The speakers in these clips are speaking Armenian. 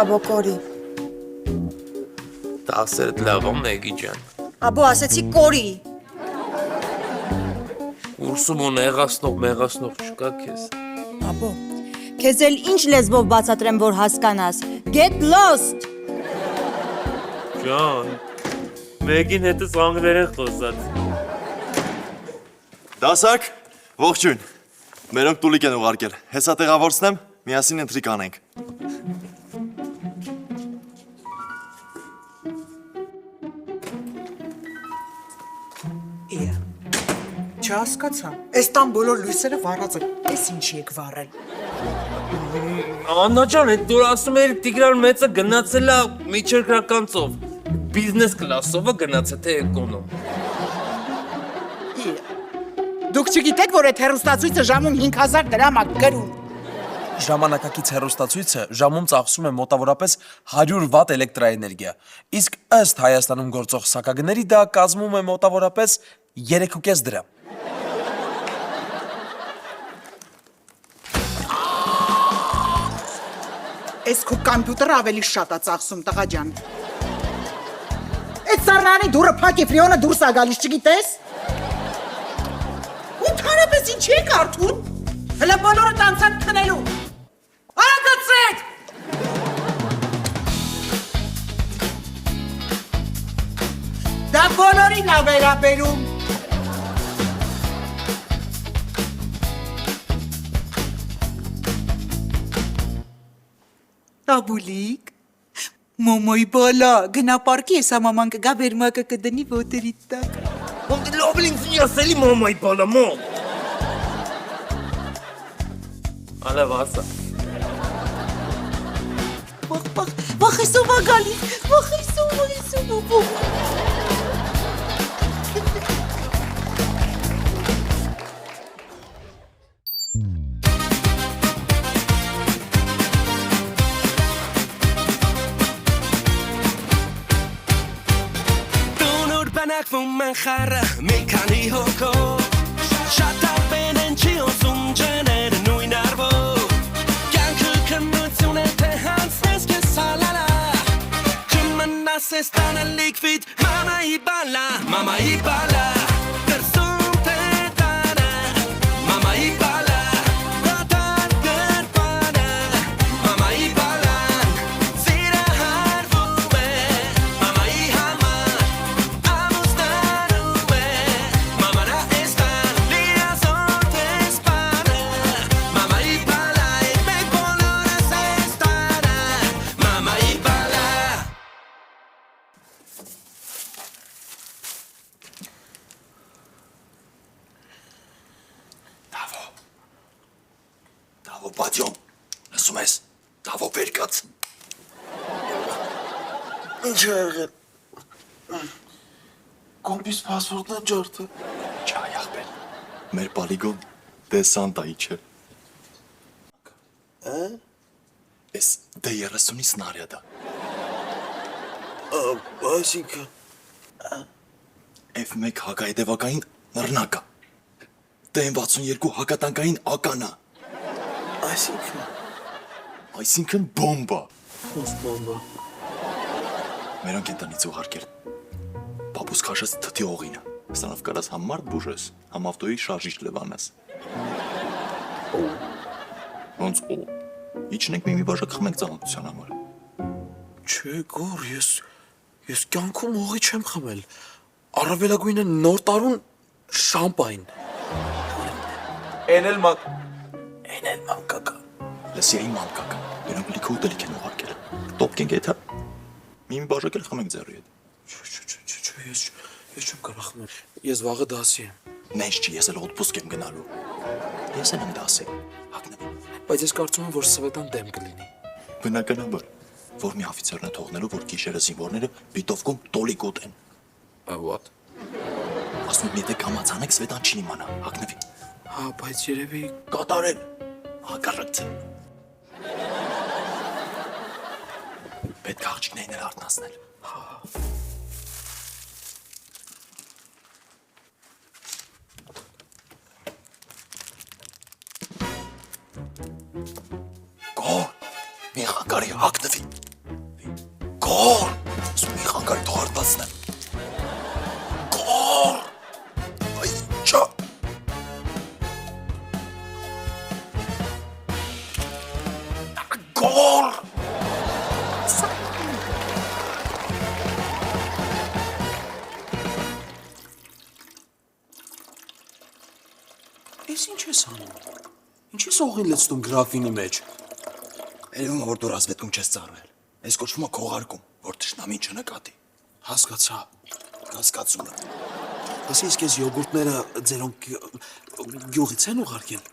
Աբո կորի։ Տասերդ լավ ո Մեգի ջան։ Աբո ասեցի կորի։ Ուրսում ու նեղացնող չկա քեզ։ Աբո, քեզ էլ ինչ լեզվով բացատրեմ, որ հասկանաս։ Get lost։ Ջան, Մեգին հետս անգլերեն խոսած։ Դասակ, ողջույն։ Մերոնք տուլիկ են ուղարկել։ Հեսա տեղավորցնեմ, միասին ընթրիկ անենք։ Չհասկացա, այս տան բոլոր լույսերը վառած են, այս ինչի եք վառել։ Աննա ջան, այդ դուր ասում էիր Տիգրան մեծը գնացել է միջերկրականցով։ Բիզնես կլասովը գնացել թե էկոնոմ։ Դուք չգիտեք, որ այդ հեռուստացույցը ժամում 5000 դրամ է գրում։ Ժամանակակից հեռուստացույցը ժամում ծախսում է մոտավորապես 100 վատ էլեկտրաէներգիա, իսկ ըստ Հայաստանում գործող սակագների դա կազմում է մոտավորապես 3.5 դրամ։ Այս քո կամպյուտերը ավելի շատ է ծախսում, տղա ջան։ Այդ սառնանի դուրը փակ է, ֆրիոնը դուրս է գալիս, չգիտես։ Ընդհանրապես ինչի եք արթուն։ Հələ բոլորը տանցան քնելու։ Արագացրեք։ Դա բոլորին է վերաբերում։ Տաբուլիկ, մոմոյ բալա, գնա պարկի ես ամաման կգա վերմակը կդնի ոտերի տակ։ Լոբլին սիասելի մոմայ բալա մո։ Ալավ ասա։ Վախեսով ա գալիս, վախեսով։ Բանակվում են խառը մի քանի հոգով Շատ արբեն են չի ոսում ջները նույն արվով Կյանքը քնություն է թե հանցնես կես սալալա Չմնաս ես տանը լիքվիտ մամայի բալա Դրսում թե տանը մամայի բալա Դատար գրպանը մամայի բալան Սիրահարվում է մամայի համար Դավո բադյոմ, լսում ես, դավո բերկած։ Ինչ է եղել։ Կոմպիս պասվորդն են ջարդը։ Չայ աղբեր, մեր պալիգոն դեսանտայի չէ։ Ես D30-ի սնարյադա։ Այսինքն F1 հակայդևակային նռնակա։ D62 հակատանկային ականա։ Այսինքն բոմբա։ Ոնց բոմբա։ Մերոնք են տնից ուղարկել։ Պապուս քաշած թթի օղինը։ Սրանով կարաս համ մարդ բուժես, համ ավտոյի շարժիչ լվանես։ Ոնց օ։ Իջնենք մի բաժակ խմենք ծանոթության համար։ Չէ, գոր, ես կյանքում օղի չեմ խմել։ Առավելագույնը նոր տարուն շամպայն։ Էն էլ մանկակա։ Լսի այն մանկակա։ Նրանք լիքը ուտելիք են ուղարկել։ Տոպկենք էթա։ Մի բաժակ էլ խմենք ձեռի հետ։ Չէ, ես չեմ կարող խմել։ Ես վաղը դասի եմ։ Նենց չի, ես էլ օդպուսկ եմ գնալու։ Ես էլ եմ դասի։ Հագնվի։ Բայց ես կարծում եմ, որ Սվետան դեմ կլինի։ Բնականաբար, որ մի օֆիցերն է թողնելու, որ գիշերը զինվորները պիտովկում տոլիկ ուտեն։ What? Ասում եմ, եթե կամացանեք, Սվետան չի իմանա։ Հագնվի։ Հա, բայց երևի Կատարել։ Հակառակցը։ Պետք է աղջիկներին էլ արթնացնել։ Գոր, մի խանգարի հագնվի։ Գոր։ Սումի խանգարի թող արտացնեմ։ Գոր։ Այ չա։ Գոր։ Ես ինչ ես անում։ Ինչ ես օղին լցնում գրաֆինի մեջ։ Երևում է, որ դու ռազմետում չես ծառվել։ Այս կոչվում է քողարկում, որ թշնամին չնկատի։ Հասկացա։ Հասկացում եմ։ Ասի իսկ ես յոգուրտները ձերոնք գյուղից են ուղարկել։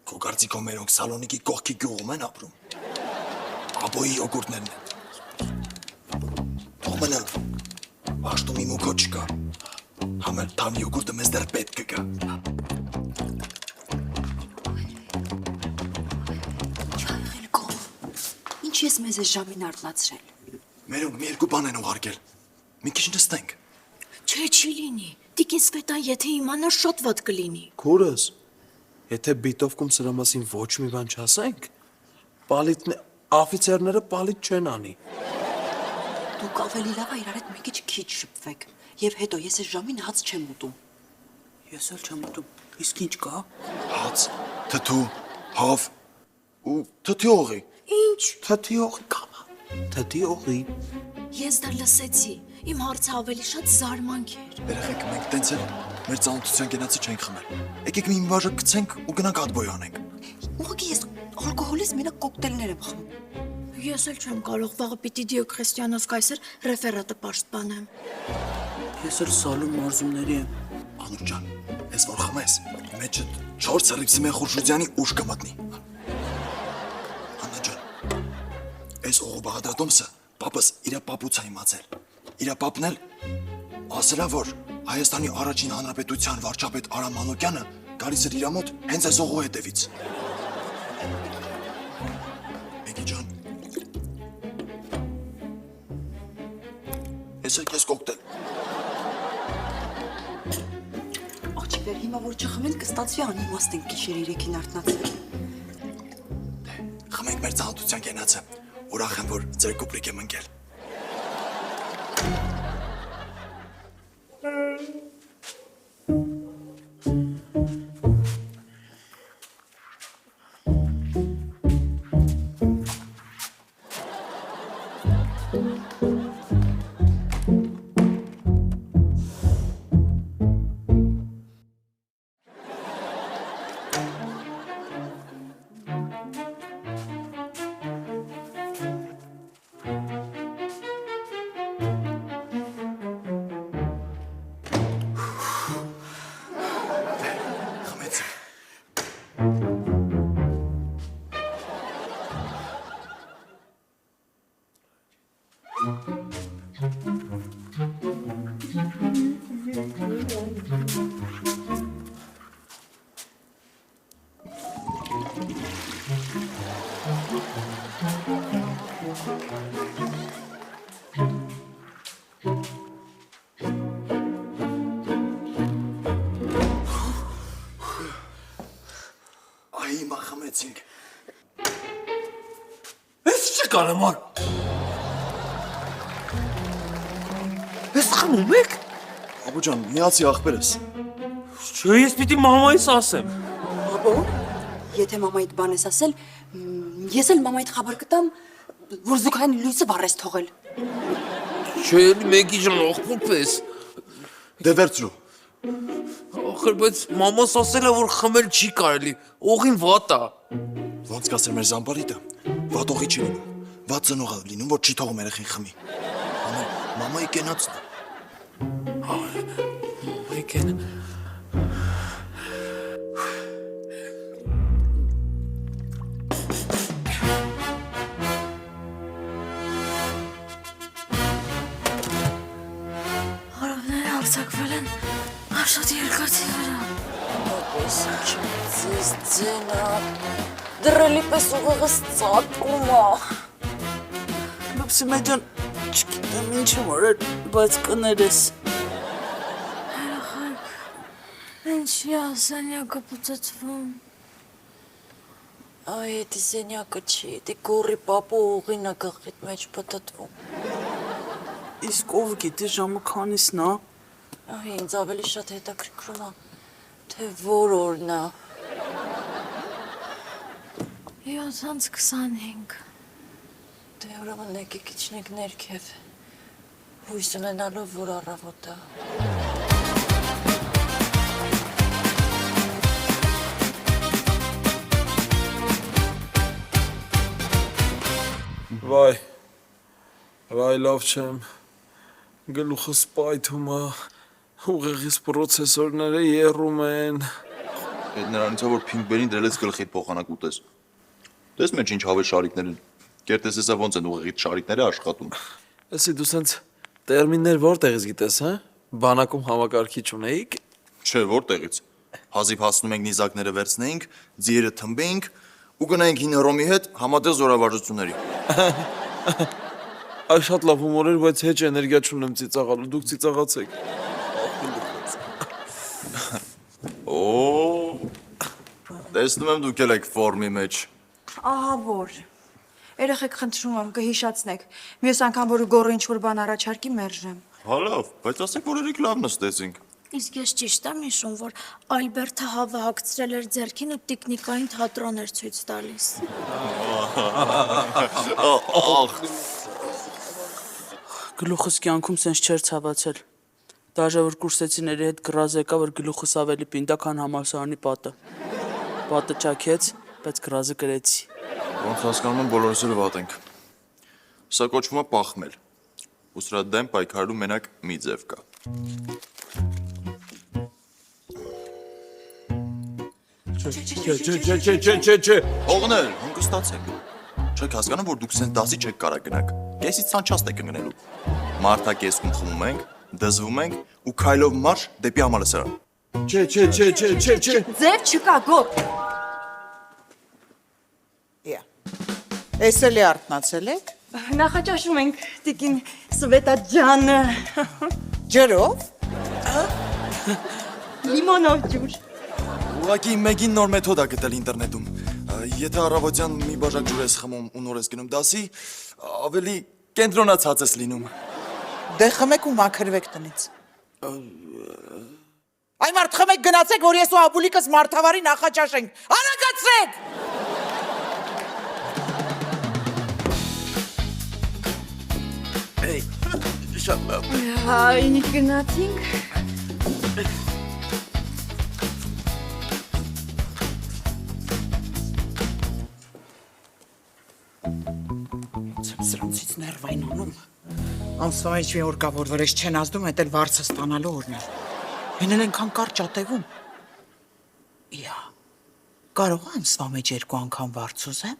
Քո կարծիքով մերոնք Սալոնիկի կողքի գյուղում են ապրում։ Աբոյի յոգուրտներն են։ Թող մնա։ Աշտումի մուքո չկա։ Համել թամ յոգուրտը մեզ դեռ պետք կգա։ Ինչ ես մեզ այս ժամին արտացրել։ Մերոնք մի երկու բան են ուղարկել։ Մի քիչ նստենք։ Չէ, չի լինի։ Տիկին Սվետան եթե իմանար շատ վատ կլինի։ Քուրս, եթե բիտովկում սրա մասին ոչ մի բան չասենք, աֆիցերները պալիտ չեն անի։ Դուք ավելի լավ է իրար հետ մի քիչ շփվեք։ Եվ հետո ես այս ժամին հաց չեմ ուտում։ Ես էլ չեմ ուտում։ Իսկ ինչ կա։ Հաց, թթու, հավ ու թթի օղի։ Ինչ։ Թթի օղի կամա։ Թթի օղի։ Ես դա լսեցի։ Իմ հարցը ավելի շատ զարմանք էր։ Երեխեք, մենք տենց էլ մեր ծանոթության գնացը չենք խմել։ Եկեք մի բաժակ գցենք ու գնանք ադբոյ անենք։ Ուղղակի ես ալկոհոլից մենակ կոկտեյլներ եմ խմում։ Ես էլ չեմ կարող վաղը պիտի Դիոքրեստիանոս կայսեր ռեֆերատը պաշտպանեմ։ Ես էլ սալում մարզումների եմ։ Անուր ջան, ես որ խմես, մեջը 4 հռիփսի մեն Խուրշուդյանի ուժ կմտնի։ Անա ջան, այս օղու Բաղդադոմսը պապս իրա պապուց է իմացել։ Իրա պապն էլ ասելա, որ Հայաստանի առաջին հանրապետության վարչապետ Արամ Մանուկյանը գալիս էր իրա մոտ հենց այս օղու հետևից։ Մեգի ջան, ես էլ քեզ կոկտեյլ։ Աղջիկներ, հիմա որ չխմենք կստացվի անիմաստ ենք գիշեր 3-ին արթնացել։ Խմենք մեր ծանոթության գնացը։ Ուրախ եմ, որ ձեր կուպրիկ եմ ընկել։ Այ հիմա խմեցինք։ Ես չկարեմ ար։ Ես խմում եք։ Աբու ջան, միացի աղբերս։ Չէ, ես պիտի մամայիս ասեմ։ Աբո, եթե մամայիդ բան ես ասել, ես էլ մամայիդ խաբար կտամ, որ զուգային լույսը վառես թողել։ Չէ, մեգի ջան, աղբոր պես։ Դե վերցրու։ Ախր, բայց մամաս ասել է, որ խմել չի կարելի, օղին վատ է։ Ոնց կասեր մեր զամբարիտը, վատ օղի չի լինում, վատ ծնող է լինում, որ չի թողում երեխին խմի։ Մամայի կենացն է։ Մեկեն։ Արավները արձակվել են արշատ երկաթի վրա։ Պես ինչպես ձենա, դրելի պես ուղեղս ծատկում է։ Մապսիմե ջան, չգիտեմ ինչ եմ արել, բայց կներես։ Ինչի է սենյակը պուծեցվում։ Այ էդի սենյակը չի, էդի գորի պապու ուղին է գլխիդ մեջ պտտվում։ Իսկ ով գիտի ժամը քանիսն է։ Ինձ ավելի շատ հետաքրքրում է, թե որ օրն է։ 7:25 Դե ուրեմն եկեք իջնենք ներքև, հույս ունենալով, որ առավոտ է։ Վայ լավ չեմ, գլուխս պայթում է, ուղեղիս պրոցեսորները եռում են։ Այդ նրանից է, որ Փինգբերին դրելես գլխիդ փոխանակ ուտես։ Տես մեջ ինչ հավես շարիկներ են։ Կերտես եսա ոնց են ուղեղիդ շարիկները աշխատում։ Էսի դու սենց տերմիններ որտեղից գիտես, հա? Բանակում համակարգիչ ունեիք։ Չէ, որտեղից։ Հազիվ հասնում ենք նիզակները վերցնեինք, ձիերը թմբեինք ու գնայինք հին Հռոմի հետ համատեղ զորավարժությունների։ Այ շատ լավ հումոր էր, բայց հեչ էներգիա չունեմ ծիծաղալու, դուք ծիծաղացեք։ Օ, տեսնում եմ դուք էլ եք ֆորմի մեջ։ Ահա որ։ Երեխեք խնդրում եմ կհիշացնեք։ Մյուս անգամ որ գոռ ինչ-որ բան առաջարկի մերժեմ։ Հա լավ, բայց ասեք, որ երեք լավ նստեցինք։ Իսկ ես ճիշտ եմ հիշում, որ Ալբերտը հավը հագցրել էր ձեռքին ու տիկնիկային թատրոն էր ցույց տալիս։ Գլուխս կյանքում սենց չէր ցավացել։ Դաժե որ կուրսեցիների հետ գրազ եկա, որ գլուխս ավելի պինდა, քան համալսարանի պատը։ Պատը ճաքեց, բայց գրազը գրեցի։ Ոնց հասկանում եմ բոլորս էլ վատ ենք։ Սա կոչվում է պախմել։ Ու սրա դեմ պայքարելու մենակ մի ձև կա։ Չէ։ Հողներ, հանգստացեք։ Չեք հասկանում, որ դուք սեն դասի չեք կարա գնաք։ Կեսից ցանչաստ եք ընկնելու։ Մարտակեսքում խմում ենք, դզվում ենք ու քայլով մարշ դեպի համալսարան։ Չէ։ Ձև չկա, գոռ։ Էս էլի արթնացել եք։ Նախաճաշում ենք տիկին Սվետա ջանը։ Ջրով։ Լիմոնով ջուր։ Ուղղակի մեկին նոր մեթոդ ա գտել ինտերնետում։ Եթե առավոտյան մի բաժակ ջուր ես խմում ու նոր ես գնում դասի, ավելի կենտրոնացած ես լինում։ Դե խմեք ու մաքրվեք տնից։ Այ մարդ խմեք գնացեք, որ ես ու Աբուլիկս մարդավարի նախաճաշենք։ Արագացրեք։ Շատ լավ։ Հայ գնացինք։ Սրանցից ներվային անում։ Ամսվա մեջ մի օր կա, որ վրեժ չեն ազդում, էդ էլ վարձը ստանալու օրն է։ Հենել ենքան կարճ ատևում։ Իա, կարող է ամսվա մեջ 2 անգամ վարձ ուզեմ։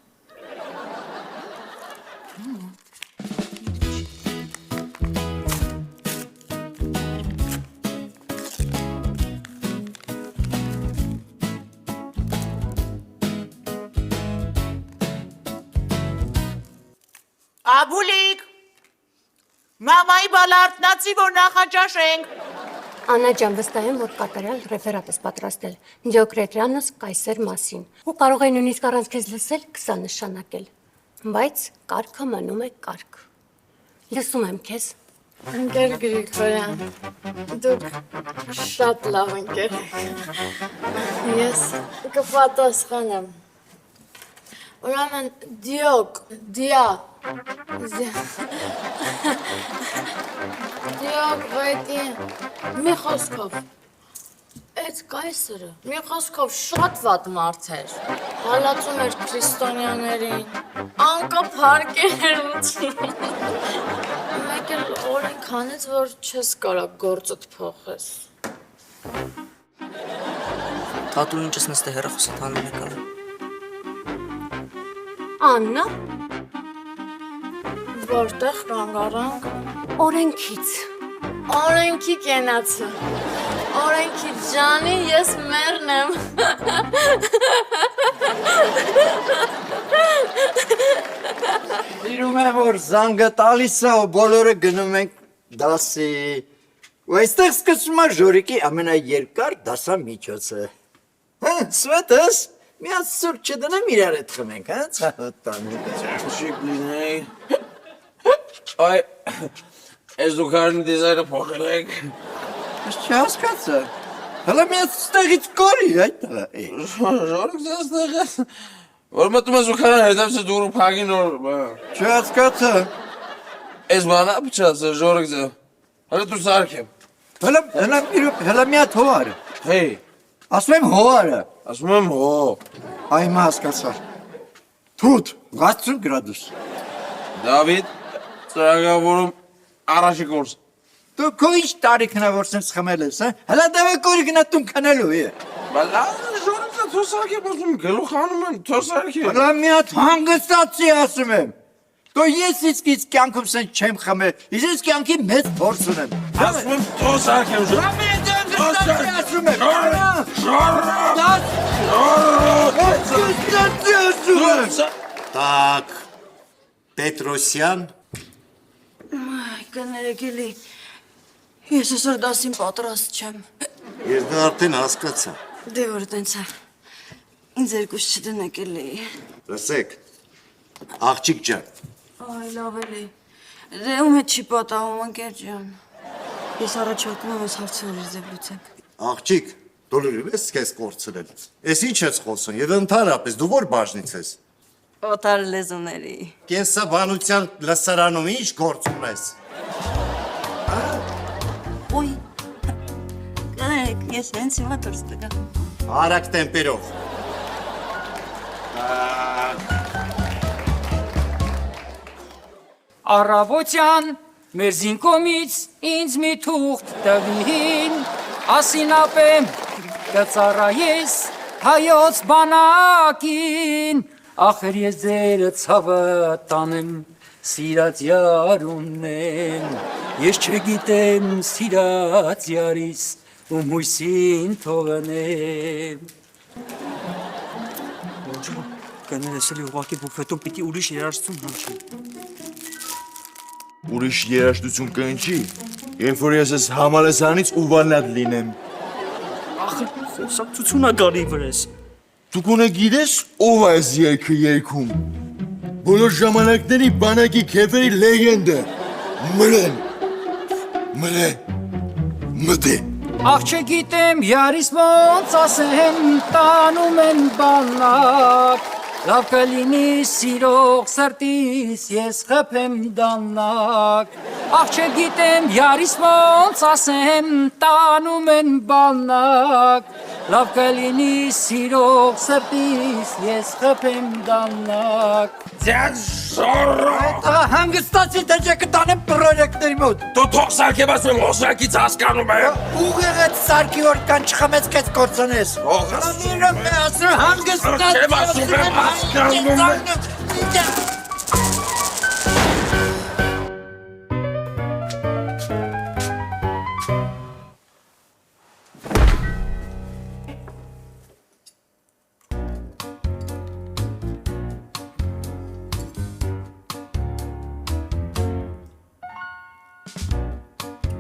Աբուլիկ, մամայի բալարդնացի, որ նախաճաշենք։ Աննա ջան, վստահ եմ, որ կատարյալ ռեֆերատ ես պատրաստել Դիոկլետիանոս Կայսեր մասին։ Ու կարող է նույնիսկ առանց քեզ լսել 20 նշանակել։ Բայց կարգը մնում է կարգ։ Լսում եմ քեզ։ Ընկեր Գրիգորյան, դուք շատ լավ ընկեր եք։ Ես կպատասխանեմ։ Ուրեմն Դիոկլետի մի խոսքով այդ կայսրը մի խոսքով շատ վատ մարդ էր, հալածում էր քրիստոնյաներին, անկապ հարկեր ուտում, մեկ էլ օրենք հանեց, որ չես կարա գործդ փոխես։ Թատու ինչս նստե հեռախոսը տանում եկավ։ Աննա, Որտեղ կանգ առանք։ օրենքից։ Օրենքի կենացը։ Օրենքի ջանի ես մերն եմ։ Սիրում եմ, որ զանգը տալիս է ու բոլորը գնում ենք դասի։ Ու այստեղ սկսում է ժորիկի ամենաերկար դասամիջոցը։ Հա, Սվետս, միած սուրճ չդնեմ իրար հետ խմենք, հա, ցավոտ տանի։ Շիկ լինեի։ Այ Ես դու կարնի դիզայնը փոխել եք։ Ես չհասկացա։ Հələ մի ստեղից կորի այդ հələ։ Ժորիկ ձեզ տեղես։ Որ մտում ես ու կարան հետապսը դուրու պագին որ, Չհասկացա։ ես բանա պչաս, ժորիկ ձեզ։ Հələ դու սարքեմ։ Հələ մի հատ հողարը։ Հեյ, Ասում եմ հողարը։ ասում եմ հո։ Այ մա հասկացա։ Թութ 60 գրադուս։ Դավիթ, ծրագավորում առաջի կորս։ Դու քո ինչ տարիքն է որ սենց խմել ես, հա։ Հələ դեպի կորի գնա տուն քնելու է։ Բալա, ժորիկ ձեզ թոսարքի ասում, գլուխանում եմ, թոսարքի։ Հələ մի հատ հանգստացի ասում եմ։ Դու ես իսկ կյանքում սենց չեմ խմել։ Ես կյանքի մեծ փորձ ունեմ։ Ասում եմ թոսարքի եմ ժորիկ։ Ասում եմ։ Так, Պետրոսյան, Կներեք էլի, ես այսօր դասին պատրաստ չեմ։ ես դա արդեն հասկացա։ Դե որ տենց է, ինձ երկուս չդնեք էլի։ Լսեք, աղջիկ ջան, Այ լավ էլի, դե ում հետ չի պատահում ընկեր ջան։ Ես առաջարկում եմ այս հարցը որ ձեզ լուծենք։ աղջիկ, դու լուրջ ես քեզ կորցրել։ Էս ինչ ես խոսում եւ ընդհանրապես դու որ բաժնից ես։ Օտար լեզուների։ Կենսաբանության լսարանում ինչ գործ ունես։ Ոյ, կներեք, ես հենց հիմա դուրս տգա։ Արագ տեմպերով։ Առավոտյան մեր զինկոմից ինձ մի թուղթ տվին, ասին ապեմ կծառայես հայոց բանակին, ախր ես ձերը ցավը տանեմ, սիրած յարունեն, ես չգիտեմ սիրած յարիս, ում հույսին թողնեմ։ Կներես էլի ուղղակի բուֆետում պիտի ուրիշ երաժշտություն հնչի։ Ուրիշ երաժշտություն կընչի, երբ որ ես ես համալեսանից ու վանատ լինեմ։ Ախր խոսակցությունա գարի վրես։ Դու կոնե գիտես ով է այս երգը երգում։ Բոլոր ժամանակների բանակի քեֆերի լեգենդը։ Մտե։ Աղ չգիտեմ յարիս ոնց ասեմ տանում են բանակ Լավ կլինի սիրող սրտիս ես խփեմ դանակ Աղ չգիտեմ յարիս ոնց ասեմ տանում են բանակ Լավ կլինի սիրող սրտիս ես խփեմ դանակ Ձեզ շորը։ Դա հանգստացի թե չկտանեմ պրոյեկտների մոտ։ Դու թող սարքեմ ասում ոսակից հասկանում եմ։ Ուղեղդ սարքի որ կան չխմեց քեզ կործանես։ Ողջույն եմ ասում հանգստացի։ Չեմ ասում եմ հասկանում եմ։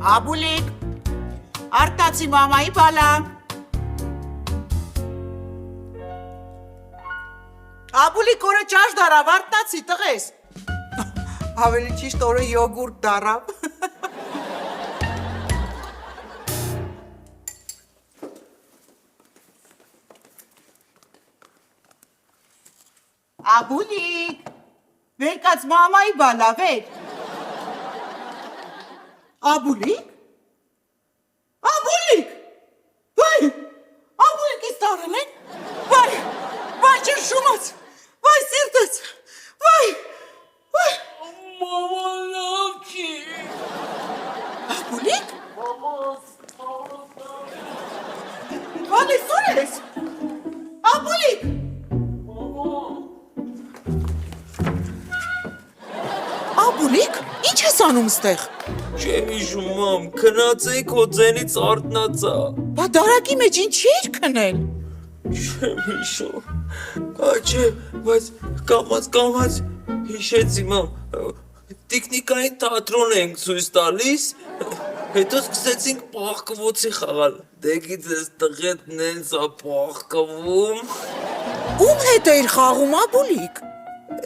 Աբուլիկ, արտացի մամայի բալա։ Աբուլիկ օրը ճաշ դարավ, արտացի տղես։ Ավելի ճիշտ օրը յոգուրտ դարավ։ Աբուլիկ, վերկաց մամայի բալա, վեր։ Աբուլիկ? Աբուլիկ! Վայ! Աբուլիկի ստարել են? Վայ, չրշումաց! Վայ, սիրտս! Վայ! Մամա լավ չի։ Աբուլիկ? Վալի սուր ես? Աբուլիկ! Աբուլիկ, ինչ ես անում ստեղ? Չեմ հիշում, մամ, քնացեի քո ձենից արթնացա։ Բա դարակի մեջ ինչ էր քնել։ Չեմ հիշում։ Չէ, բայց կամած հիշեցի, մամ։ Տեխնիկային թատրոն ենք ցույց տալիս, հետո սկսեցինք պահկվոցի խաղալ։ Դե գիտես տղետն էնց է պահկվում։ Ում հետ էր խաղում Աբուլիկ։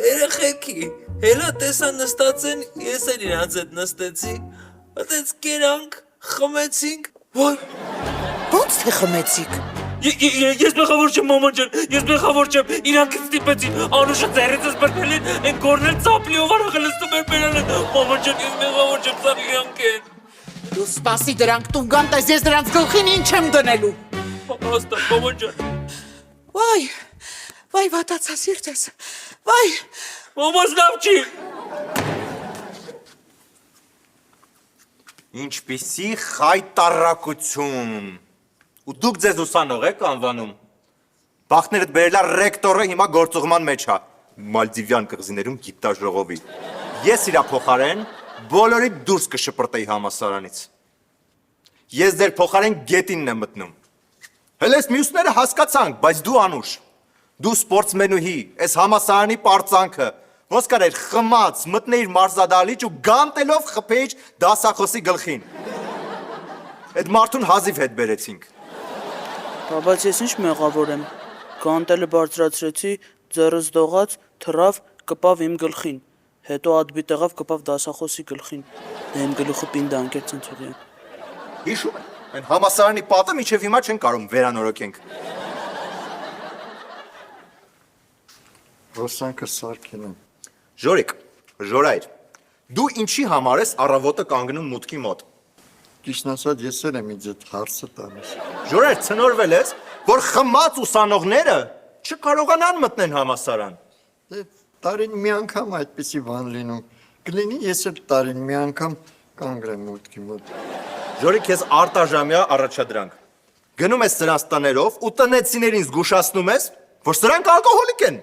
Երեխեքի, հելա տեսա նստած են, ես էլ իրանց հետ նստեցի։ Այդպես կերանք, խմեցինք, որ Ո՞նց թե խմեցիք։ Ես մեղավոր չեմ, մաման ջան, ես մեղավոր չեմ, իրանք ստիպեցին, Անուշը ձեռիցս բրդել են, են կորնել ծապլիով արաղը լստում էր բերան են, մաման ջան, ես մեղավոր չեմ, սաղ իրանք են։ Դու սպասի դրանք տուն գան, տես ես դրանց գլխին ինչ եմ դնելու։ Հաստատ, մաման ջան։ Վայ, վատացա սիրտես, վայ։ Մամաս լավ չի։ Ինչպիսի խայտարակություն։ Ու դուք ձեզ ուսանող եք անվանում։ Բախներդ բերելա ռեկտորը հիմա գործողման մեջ է։ Մալդիվյան կղզիներում գիտաժողովի։ Ես իրա փոխարեն բոլորի դուրս կշպրտեի համասարանից։ Ես ձեր փոխարեն գետինն եմ մտնում։ Հələ ես մյուսները հասկացանք, բայց դու Անուշ, դու սպորտսմենուհի, այս համասարանի պարծանքը, ոնց կարեր խմած, մտնեիր մարզադահլիճ ու գանտելով խփեիր դասախոսի գլխին։ Այդ մարդուն հազիվ հետ բերեցինք։ Բայց ես ինչ մեղավոր եմ։ Գանտելը բարձրացրեցի, ձեռս դողաց, թռավ, կպավ իմ գլխին։ Հետո ադբի տեղավ կպավ դասախոսի գլխին։ Դե իմ գլուխը պինդ անկեր Ցնցողյան։ Հիշում եմ, այն համասարանի պատը մինչև հիմա չեն կարող վերանորոգենք։ Ռոսանքը Սարգին եմ։ Ժորիկ, Ժորայր, դու ինչի համար ես առավոտը կանգնում մուտքի մոտ։ Ճիշտն ասած ես էլ եմ ինձ այդ հարցը տալիս։ Ժորայր, ցնորվել ես, որ խմած ուսանողները չկարողանան մտնել համասարան։ Դե տարին մի անգամ այդպիսի բան լինում։ Կլինի ես էլ տարին մի անգամ կանգրեմ մուտքի մոտ։ Ժորիկ, ես արտաժամյա առաջադրանք։ Գնում ես սրանց տներով ու տնեցիներին զգուշացնում ես, որ սրանք ալկոհոլիկ են։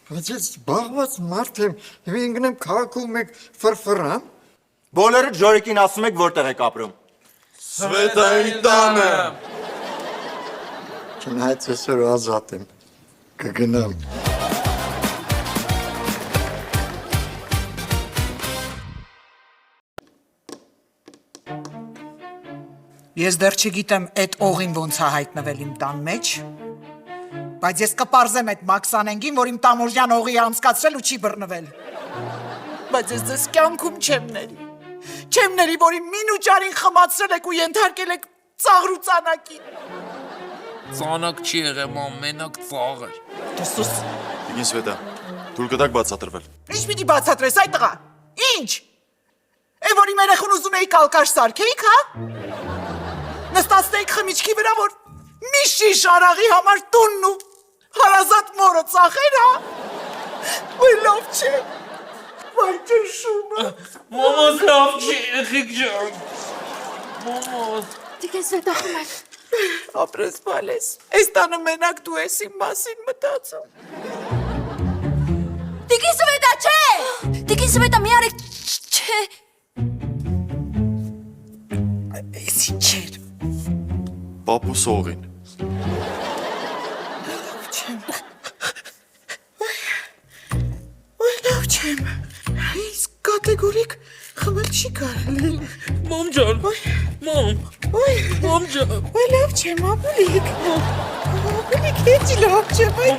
Բայց ես զբաղված մարդ եմ, եւ ինքնեմ քաղաքում մեկ ֆրֆրան։ Բոլորը Ժորիկին ասում եք որտեղ եք ապրում։ Սվետայի տանը։ Չնայած այսօր ազատ եմ։ Կգնամ։ Ես դեռ չգիտեմ այդ օղին ոնց է հայտնվել իմ տան մեջ, բայց ես կպարզեմ այդ Մաքսանենգին, որ իմ տամոժյան օղի է անցկացրել ու չի բռնվել։ Բայց ես ձեզ կյանքում չեմ ների։ Չեմ ների, որ իմ մինուճարին խմացրել եք ու ենթարկել եք ծաղրու ծանակի։ Ծանակ չի եղել, մամ, մենակ ծաղր։ Դուսուս։ Ինձ վետա, դուր կտակ բացատրվել։ Ինչ պիտի բացատրես այդ տղա։ Ինչ։ Է որ իմ երեխուն ուզում էի կալկաշ սարքեիք, հա։ Նստացնեիք խմիչքի վրա, որ մի շիշ արաղի համար տունն ու հարազատ մորը ծախեր, հա։ Ոյ լավ չէ։ Վայ ճշումը։ Մամաս լավ չի, եղիկ ջան։ Մամաս։ Դիգես վետախում եք։ Ապրես բալես, այս տանը մենակ դու ես իմ մասին մտածում։ Դիգիս վետա չէ։ Դիգիս վետա մի արեք չէ։ Այս ինչ էր։ Պապուս օղին։ Ոյ լավ չեմ։ Իսկ կատեգորիկ խմել չի կարելի։ Մամ ջան, մամ, մամ ջան։ Ոյ լավ չեմ, ապուլիկ։ Ապուլիկ հեչի լավ չեմ, այ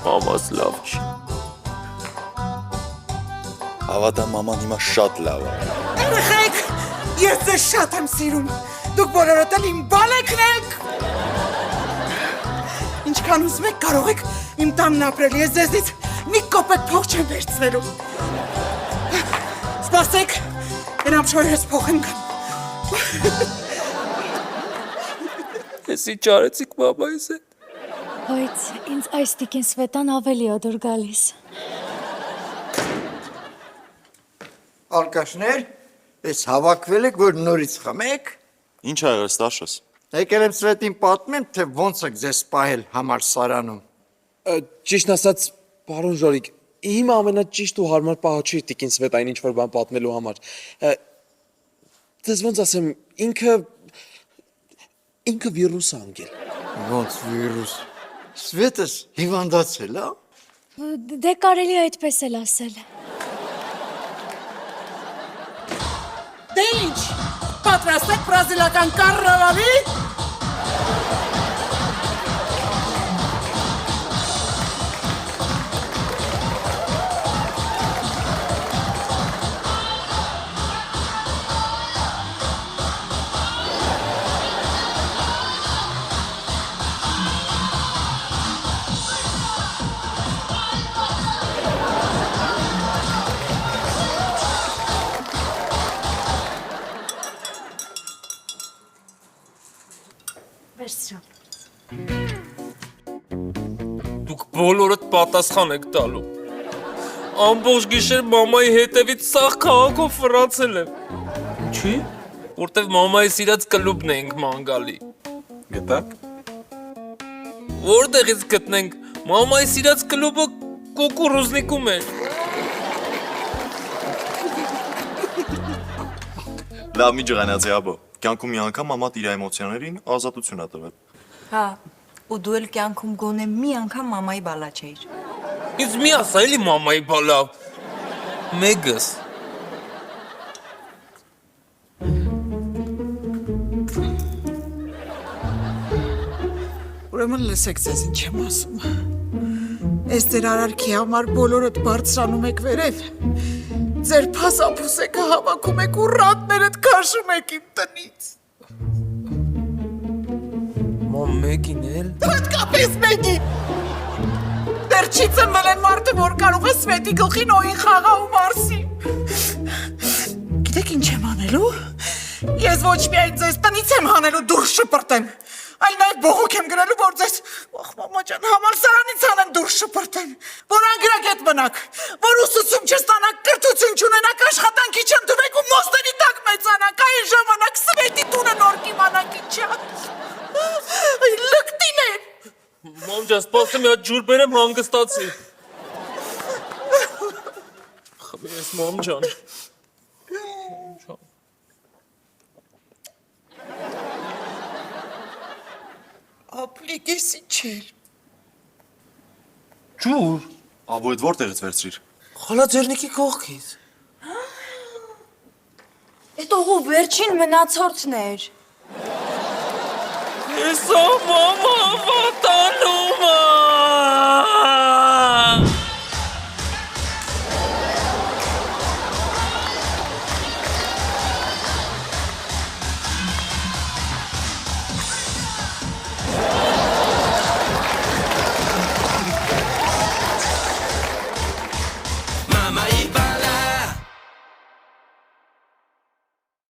Մամաս լավ չի։ Հավատա մաման հիմա շատ լավ է։ Երեխեք, ես ձեզ շատ եմ սիրում։ Դուք բոլորդ էլ իմ բալեկն եք։ Ինչքան ուզում եք կարող եք իմ տանն ապրել, ես ձեզից մի կոպեկ փող չեմ վերցնելու։ Սպասեք, երամ շորերս փող եմ գամ։ Ես ինչ արեցիք մամայիս հետ։ Բայց ինձ այս տիկին Սվետան ավելի է դուր գալիս։ Ալկաշներ, ես հավաքվել եք, որ նորից խմեք։ Ինչ ա եղել ստաշես։ Եկել եմ Սվետին պատմեմ, թե ոնց եք ձեզ պահել համալսարանում։ Ճիշտ ասած, պարոն Ժորիկ, իմ ամենաճիշտ ու հարմար պահը չի տիկին Սվետային ինչ-որ բան պատմելու համար։ Դες ոնց ասեմ, ինքը վիրուս է անգել։ Ոնց վիրուս։ Սվետս հիվանդացել, հա։ Դե կարելի է այդպես էլ ասել։ Դե ինչ, պատրաստ եք բրազիլական կարնավալի։ բոլորդ պատասխան եք տալու։ Ամբողջ գիշեր մամայի հետևից սաղ քաղաքով ֆրացել եմ։ Ինչի՞։ Որտեվ մամայի սիրած կլուբն էինք ման գալի։ Գտակ։ Որտեղից գտնենք։ Մամայի սիրած կլուբը կուկուրուզնիկում էր։ Լավ մի ջղանացի աբո։ Կյանքում մի անգամ մամատ իր էմոցիաներին ազատություն ա տվել։ Հա, ու դու էլ կյանքում գոնե մի անգամ մամայի բալա չէիր։ Ինձ մի ասա էլի մամայի բալա։ Մեգս։ Ուրեմն լսեք ձեզ ինչ եմ ասում։ Այս ձեր արարքի համար բոլորդ բարձրանում եք վերև։ Ձեր փասափուսեկը հավաքում եք ու ռատներդ քաշում եք իմ տնից։ Մամ մեկին էլ։ Հատկապես մեկին։ Դեռ չի ծնվել են մարդը, որ կարող է Սվետի գլխին օին խաղա ու մարսի։ Գիտեք ինչ եմ անելու։ Ես ոչ միայն ձեզ տնից եմ հանելու դուրս շպրտեմ, այլ նաև բողոք եմ գրելու, որ ձեզ ախ մամա ջան համալսարանից անեն դուրս շպրտեն, որ անգրագետ մնաք, որ ուսուցում չստանաք, կրթություն չունենաք, աշխատանքի չընդունեք ու մոստերի տակ մեծանաք, այն ժամանակ Սվետի տունը նոր կիմանաք ինչա։ Այ լկտին է։ Մամ ջան, սպասեմ մի հատ ջուր բերեմ հանգստացի։ Խմի ես մամ ջան։ Ապլիկեսի չեր։ Ջուր։ Աբո այդ որտեղից վերցրիր։ Խալաձեռնիկի կողքից։ Էդ օղու վերջին մնացորդն էր։ Ես մամա վատանում եմ։